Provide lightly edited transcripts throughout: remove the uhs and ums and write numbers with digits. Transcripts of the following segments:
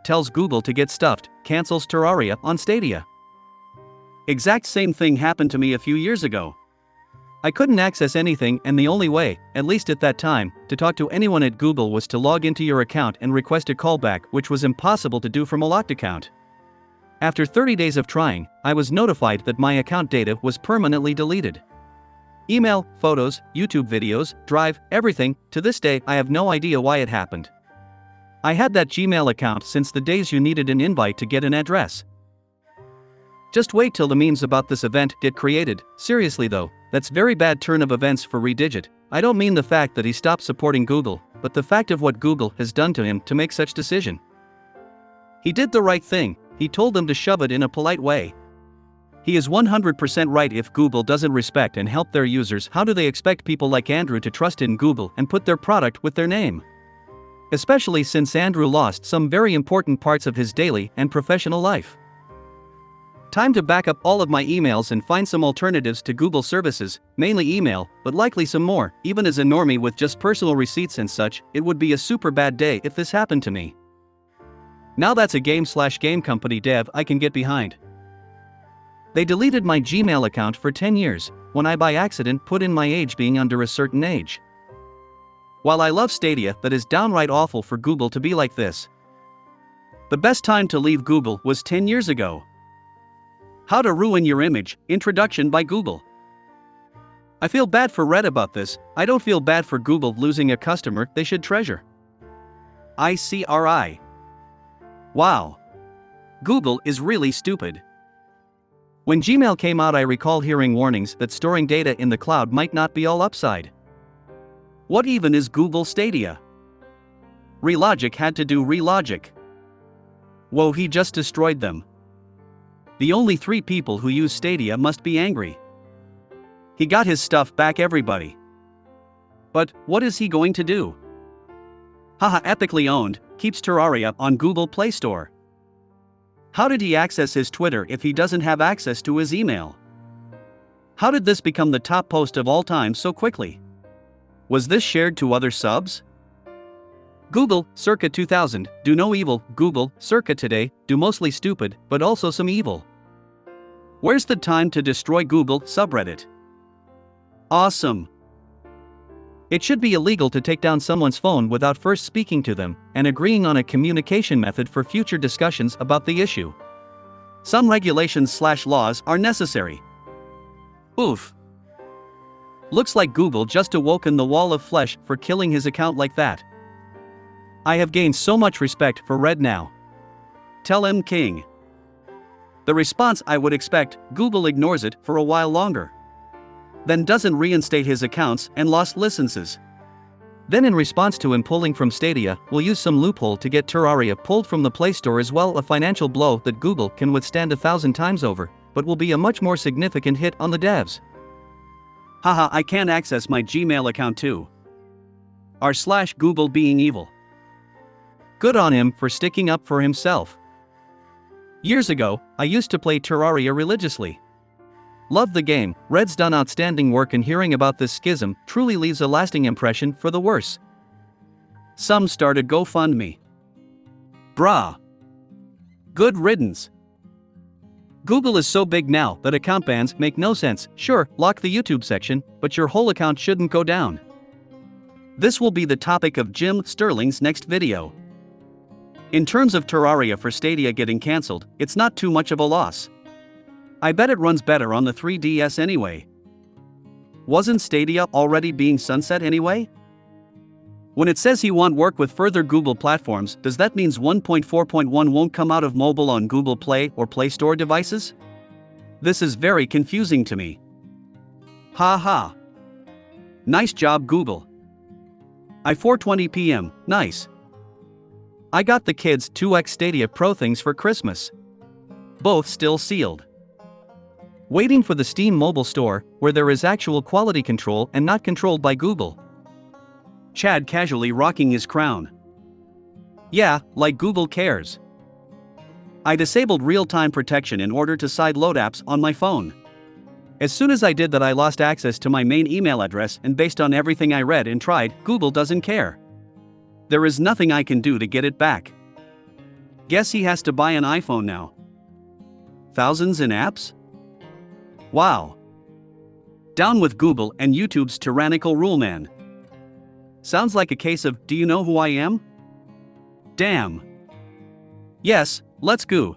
tells Google to get stuffed, cancels Terraria on Stadia. Exact same thing happened to me a few years ago. I couldn't access anything, and the only way, at least at that time, to talk to anyone at Google was to log into your account and request a callback, which was impossible to do from a locked account. After 30 days of trying, I was notified that my account data was permanently deleted. Email, photos, YouTube videos, Drive, everything. To this day I have no idea why it happened. I had that Gmail account since the days you needed an invite to get an address. Just wait till the memes about this event get created. Seriously though, that's very bad turn of events for Redigit. I don't mean the fact that he stopped supporting Google, but the fact of what Google has done to him to make such decision. He did the right thing. He told them to shove it in a polite way. He is 100% right. If Google doesn't respect and help their users, how do they expect people like Andrew to trust in Google and put their product with their name? Especially since Andrew lost some very important parts of his daily and professional life. Time to back up all of my emails and find some alternatives to Google services, mainly email, but likely some more. Even as a normie with just personal receipts and such, it would be a super bad day if this happened to me. Now that's a game/game company dev I can get behind. They deleted my Gmail account for 10 years, when I by accident put in my age being under a certain age. While I love Stadia, that is downright awful for Google to be like this. The best time to leave Google was 10 years ago. How to ruin your image, introduction by Google. I feel bad for Red about this. I don't feel bad for Google losing a customer they should treasure. ICRI. Wow. Google is really stupid. When Gmail came out, I recall hearing warnings that storing data in the cloud might not be all upside. What even is Google Stadia? Relogic had to do Relogic. Whoa, he just destroyed them. The only 3 people who use Stadia must be angry. He got his stuff back, everybody. But what is he going to do? Haha, ethically owned, keeps Terraria on Google Play Store. How did he access his Twitter if he doesn't have access to his email? How did this become the top post of all time so quickly? Was this shared to other subs? Google, circa 2000, do no evil. Google, circa today, do mostly stupid, but also some evil. Where's the time to destroy Google subreddit? Awesome. It should be illegal to take down someone's phone without first speaking to them and agreeing on a communication method for future discussions about the issue. Some regulations/laws are necessary. Oof. Looks like Google just awoken the wall of flesh for killing his account like that. I have gained so much respect for Red now. Tell him King. The response I would expect: Google ignores it for a while longer. Then doesn't reinstate his accounts and lost licenses. Then in response to him pulling from Stadia, will use some loophole to get Terraria pulled from the Play Store as well. A financial blow that Google can withstand 1,000 times over, but will be a much more significant hit on the devs. Haha, I can't access my Gmail account too. R/Google being evil. Good on him for sticking up for himself. Years ago, I used to play Terraria religiously. Loved the game. Red's done outstanding work, and hearing about this schism truly leaves a lasting impression for the worse. Some started GoFundMe. Brah. Good riddance. Google is so big now that account bans make no sense. Sure, lock the YouTube section, but your whole account shouldn't go down. This will be the topic of Jim Sterling's next video. In terms of Terraria for Stadia getting cancelled, it's not too much of a loss. I bet it runs better on the 3DS anyway. Wasn't Stadia already being sunset anyway? When it says he won't work with further Google platforms, does that mean 1.4.1 won't come out of mobile on Google Play or Play Store devices? This is very confusing to me. Ha ha. Nice job, Google. 4:20 p.m. Nice. I got the kids 2X Stadia Pro things for Christmas. Both still sealed. Waiting for the Steam mobile store, where there is actual quality control and not controlled by Google. Chad casually rocking his crown. Yeah, like Google cares. I disabled real-time protection in order to sideload apps on my phone. As soon as I did that, I lost access to my main email address, and based on everything I read and tried, Google doesn't care. There is nothing I can do to get it back. Guess he has to buy an iPhone now. Thousands in apps? Wow. Down with Google and YouTube's tyrannical rule man. Sounds like a case of, do you know who I am? Damn. Yes, let's go.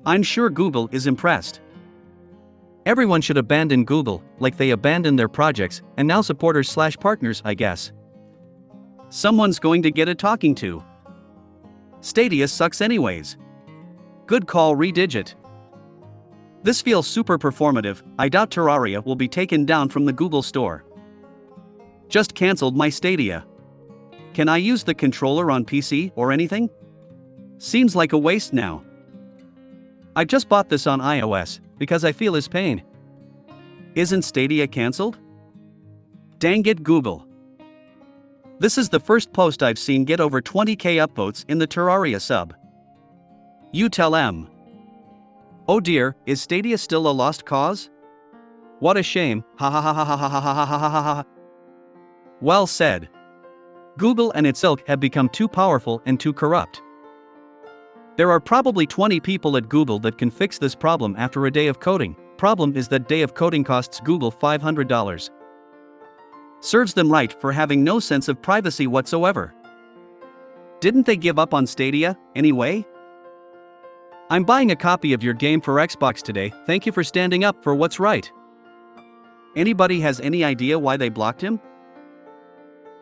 I'm sure Google is impressed. Everyone should abandon Google, like they abandoned their projects, and now supporters/partners, I guess. Someone's going to get a talking to. Stadia sucks anyways. Good call, Redigit. This feels super performative. I doubt Terraria will be taken down from the Google store. Just cancelled my Stadia. Can I use the controller on PC or anything? Seems like a waste now. I just bought this on iOS because I feel his pain. Isn't Stadia cancelled? Dang it, Google. This is the first post I've seen get over 20k upvotes in the Terraria sub. You tell M. Oh dear, is Stadia still a lost cause? What a shame, ha ha ha ha ha ha ha ha ha ha ha. Well said. Google and its ilk have become too powerful and too corrupt. There are probably 20 people at Google that can fix this problem after a day of coding. Problem is that day of coding costs Google $500. Serves them right for having no sense of privacy whatsoever. Didn't they give up on Stadia, anyway? I'm buying a copy of your game for Xbox today, thank you for standing up for what's right. Anybody has any idea why they blocked him?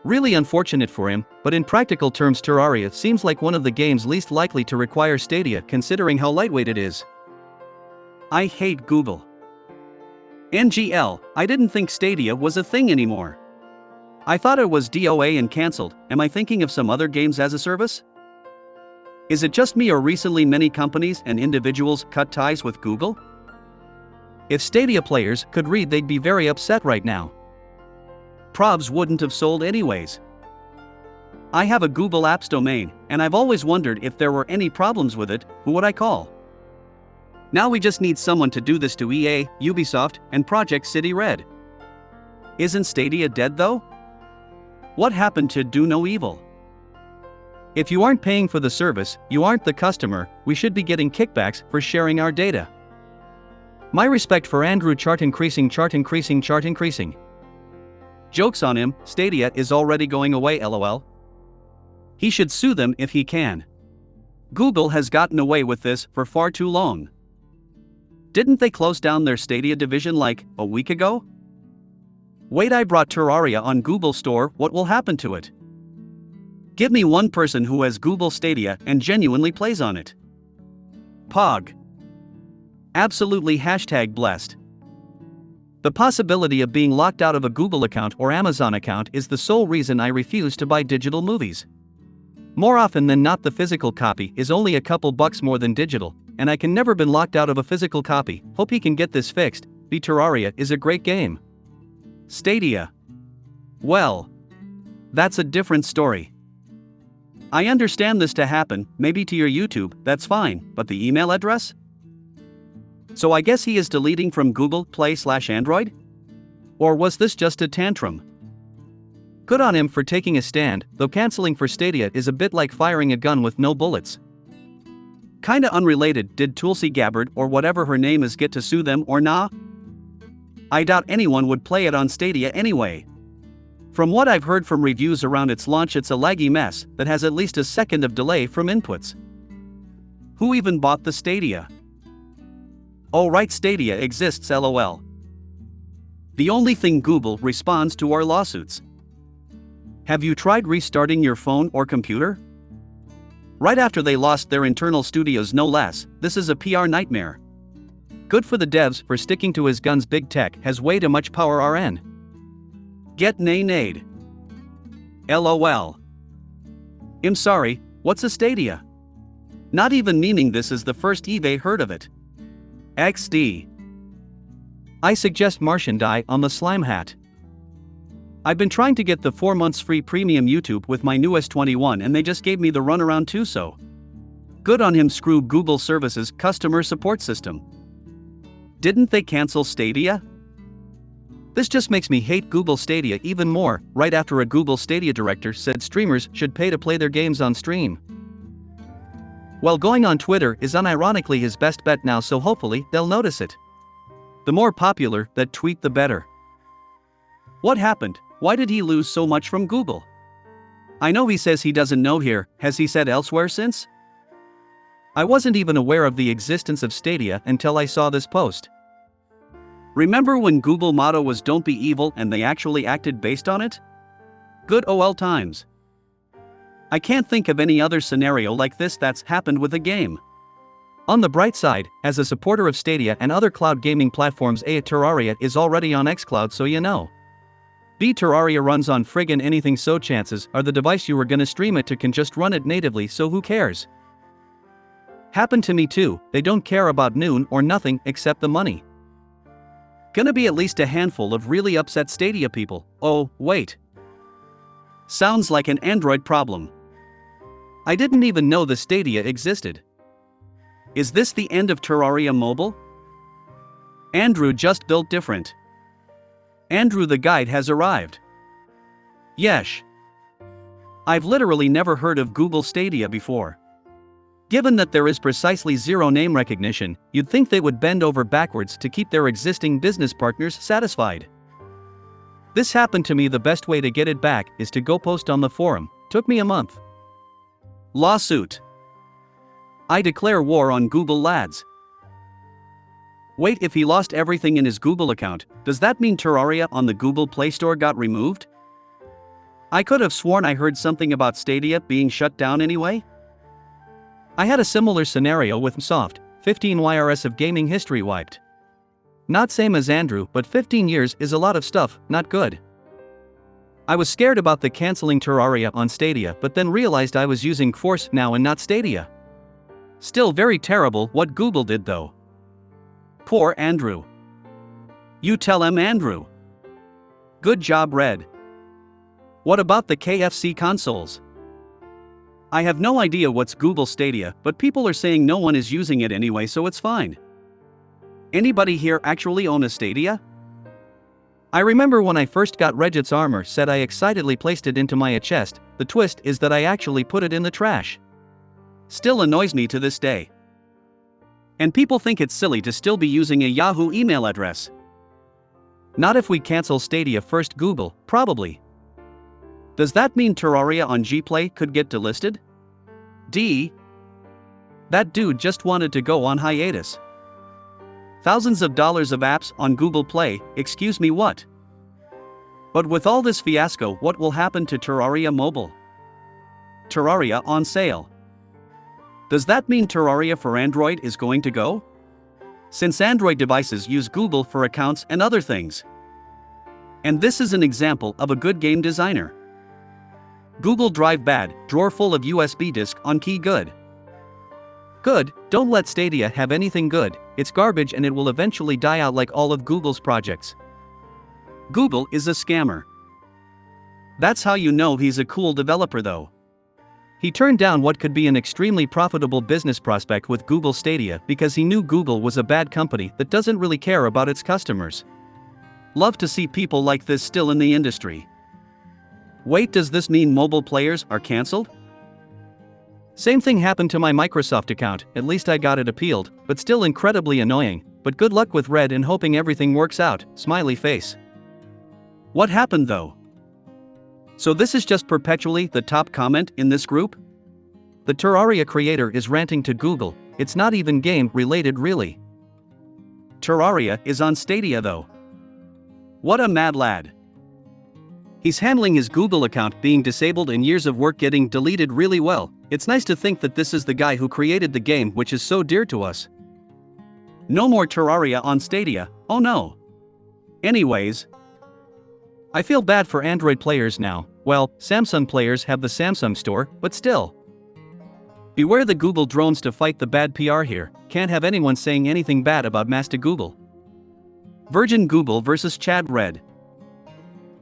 Really unfortunate for him, but in practical terms Terraria seems like one of the games least likely to require Stadia considering how lightweight it is. I hate Google. NGL, I didn't think Stadia was a thing anymore. I thought it was DOA and cancelled. Am I thinking of some other games as a service? Is it just me or recently many companies and individuals cut ties with Google? If Stadia players could read they'd be very upset right now. Probs wouldn't have sold anyways. I have a Google Apps domain, and I've always wondered if there were any problems with it, who would I call? Now we just need someone to do this to EA, Ubisoft, and Project City Red. Isn't Stadia dead though? What happened to Do No Evil? If you aren't paying for the service, you aren't the customer, we should be getting kickbacks for sharing our data. My respect for Andrew chart increasing. Joke's on him, Stadia is already going away lol. He should sue them if he can. Google has gotten away with this for far too long. Didn't they close down their Stadia division like a week ago? Wait, I brought Terraria on Google Store, what will happen to it? Give me one person who has Google Stadia and genuinely plays on it. Pog. Absolutely #blessed. The possibility of being locked out of a Google account or Amazon account is the sole reason I refuse to buy digital movies. More often than not the physical copy is only a couple bucks more than digital, and I can never been locked out of a physical copy. Hope he can get this fixed. Terraria is a great game. Stadia. Well, that's a different story. I understand this to happen, maybe to your YouTube, that's fine, but the email address? So I guess he is deleting from Google Play/Android? Or was this just a tantrum? Good on him for taking a stand, though cancelling for Stadia is a bit like firing a gun with no bullets. Kinda unrelated, did Tulsi Gabbard or whatever her name is get to sue them or nah? I doubt anyone would play it on Stadia anyway. From what I've heard from reviews around its launch, it's a laggy mess that has at least a second of delay from inputs. Who even bought the Stadia? Oh right, Stadia exists lol. The only thing Google responds to are lawsuits. Have you tried restarting your phone or computer? Right after they lost their internal studios no less, this is a PR nightmare. Good for the devs for sticking to his guns. Big tech has way too much power RN. Get nade. LOL. I'm sorry, what's a Stadia? Not even meaning this is the first eBay heard of it. XD. I suggest Martian die on the slime hat. I've been trying to get the 4 months free premium YouTube with my new S21 and they just gave me the runaround too, so. Good on him. Screw Google Services customer support system. Didn't they cancel Stadia? This just makes me hate Google Stadia even more, right after a Google Stadia director said streamers should pay to play their games on stream. Well, going on Twitter is unironically his best bet now, so hopefully they'll notice it. The more popular that tweet, the better. What happened? Why did he lose so much from Google? I know he says he doesn't know here, has he said elsewhere since? I wasn't even aware of the existence of Stadia until I saw this post. Remember when Google motto was "Don't be evil" and they actually acted based on it? Good OL times. I can't think of any other scenario like this that's happened with a game. On the bright side, as a supporter of Stadia and other cloud gaming platforms, Terraria is already on xCloud, so you know. Terraria runs on friggin' anything, so chances are the device you were gonna stream it to can just run it natively, so who cares? Happened to me too, they don't care about noon or nothing except the money. Gonna be at least a handful of really upset Stadia people. Oh, wait. Sounds like an Android problem. I didn't even know the Stadia existed. Is this the end of Terraria Mobile? Andrew just built different. Andrew the guide has arrived. Yesh. I've literally never heard of Google Stadia before. Given that there is precisely zero name recognition, you'd think they would bend over backwards to keep their existing business partners satisfied. This happened to me. The best way to get it back is to go post on the forum. Took me a month. Lawsuit. I declare war on Google lads. Wait, if he lost everything in his Google account, does that mean Terraria on the Google Play Store got removed? I could have sworn I heard something about Stadia being shut down anyway. I had a similar scenario with Soft, 15 YRS of gaming history wiped. Not same as Andrew, but 15 years is a lot of stuff, not good. I was scared about the canceling Terraria on Stadia, but then realized I was using Force now and not Stadia. Still very terrible what Google did though. Poor Andrew. You tell him, Andrew. Good job, Red. What about the KFC consoles? I have no idea what's Google Stadia, but people are saying no one is using it anyway, so it's fine. Anybody here actually own a Stadia? I remember when I first got Redigit's armor set, I excitedly placed it into my chest. The twist is that I actually put it in the trash. Still annoys me to this day. And people think it's silly to still be using a Yahoo email address. Not if we cancel Stadia first, Google, probably. Does that mean Terraria on Gplay could get delisted? That dude just wanted to go on hiatus. Thousands of dollars of apps on Google Play, excuse me, what? But with all this fiasco, what will happen to Terraria Mobile? Terraria on sale. Does that mean Terraria for Android is going to go? Since Android devices use Google for accounts and other things. And this is an example of a good game designer. Google Drive bad, drawer full of USB disk on key good. Good, don't let Stadia have anything good, it's garbage and it will eventually die out like all of Google's projects. Google is a scammer. That's how you know he's a cool developer though. He turned down what could be an extremely profitable business prospect with Google Stadia because he knew Google was a bad company that doesn't really care about its customers. Love to see people like this still in the industry. Wait, does this mean mobile players are cancelled? Same thing happened to my Microsoft account, at least I got it appealed, but still incredibly annoying. But good luck with Red and hoping everything works out, smiley face. What happened though? So this is just perpetually the top comment in this group? The Terraria creator is ranting to Google, it's not even game related really. Terraria is on Stadia though. What a mad lad. He's handling his Google account being disabled and years of work getting deleted really well. It's nice to think that this is the guy who created the game which is so dear to us. No more Terraria on Stadia, oh no. Anyways, I feel bad for Android players now. Well, Samsung players have the Samsung store, but still. Beware the Google drones to fight the bad PR here. Can't have anyone saying anything bad about Master Google. Virgin Google versus Chad Red.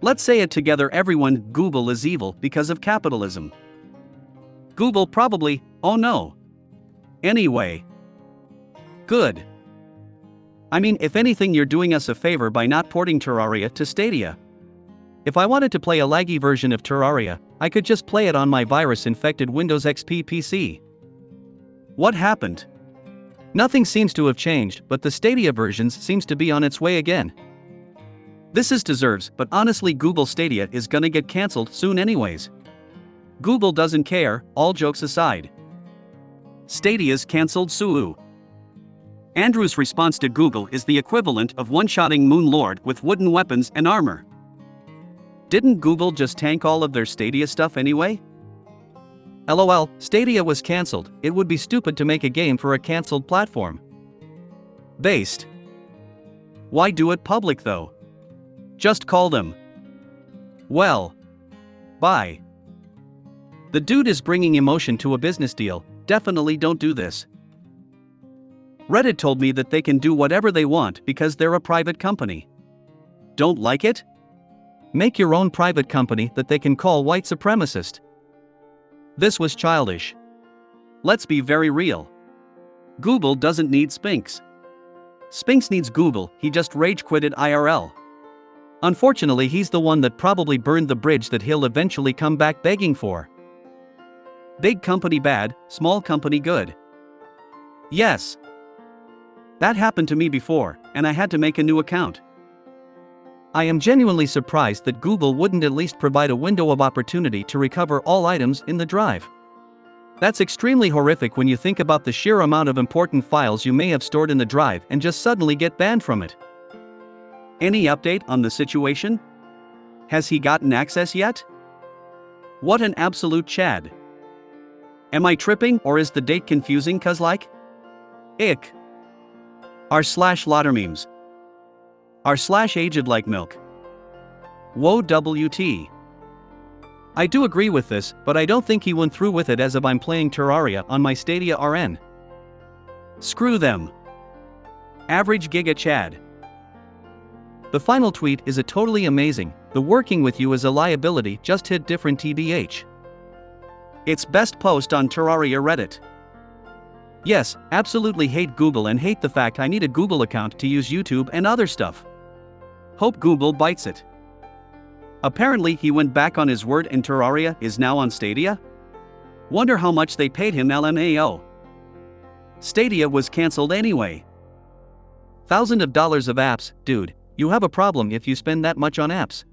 Let's say it together, everyone. Google is evil because of capitalism. Google probably, oh no. Anyway. Good. I mean, if anything, you're doing us a favor by not porting Terraria to Stadia. If I wanted to play a laggy version of Terraria, I could just play it on my virus-infected Windows XP PC. What happened? Nothing seems to have changed, but the Stadia versions seems to be on its way again. This is deserves, but honestly Google Stadia is gonna get cancelled soon anyways. Google doesn't care, all jokes aside. Stadia's cancelled Suu. Andrew's response to Google is the equivalent of one-shotting Moon Lord with wooden weapons and armor. Didn't Google just tank all of their Stadia stuff anyway? LOL, Stadia was cancelled. It would be stupid to make a game for a cancelled platform. Based. Why do it public though? Just call them. Well. Bye. The dude is bringing emotion to a business deal. Definitely don't do this. Reddit told me that they can do whatever they want because they're a private company. Don't like it? Make your own private company that they can call white supremacist. This was childish. Let's be very real. Google doesn't need Spinks. Spinks needs Google, he just rage quitted IRL. Unfortunately, he's the one that probably burned the bridge that he'll eventually come back begging for. Big company bad, small company good. Yes. That happened to me before, and I had to make a new account. I am genuinely surprised that Google wouldn't at least provide a window of opportunity to recover all items in the drive. That's extremely horrific when you think about the sheer amount of important files you may have stored in the drive and just suddenly get banned from it. Any update on the situation? Has he gotten access yet? What an absolute Chad. Am I tripping or is the date confusing cause like? Ick. R/lotter memes. R/aged like milk. Whoa WT. I do agree with this, but I don't think he went through with it as if I'm playing Terraria on my Stadia RN. Screw them. Average Giga Chad. The final tweet is a totally amazing. The working with you is a liability just hit different TBH. It's best post on Terraria Reddit. Yes, absolutely hate Google and hate the fact I need a Google account to use YouTube and other stuff. Hope Google bites it. Apparently he went back on his word and Terraria is now on Stadia? Wonder how much they paid him LMAO. Stadia was cancelled anyway. Thousands of dollars of apps, dude, you have a problem if you spend that much on apps.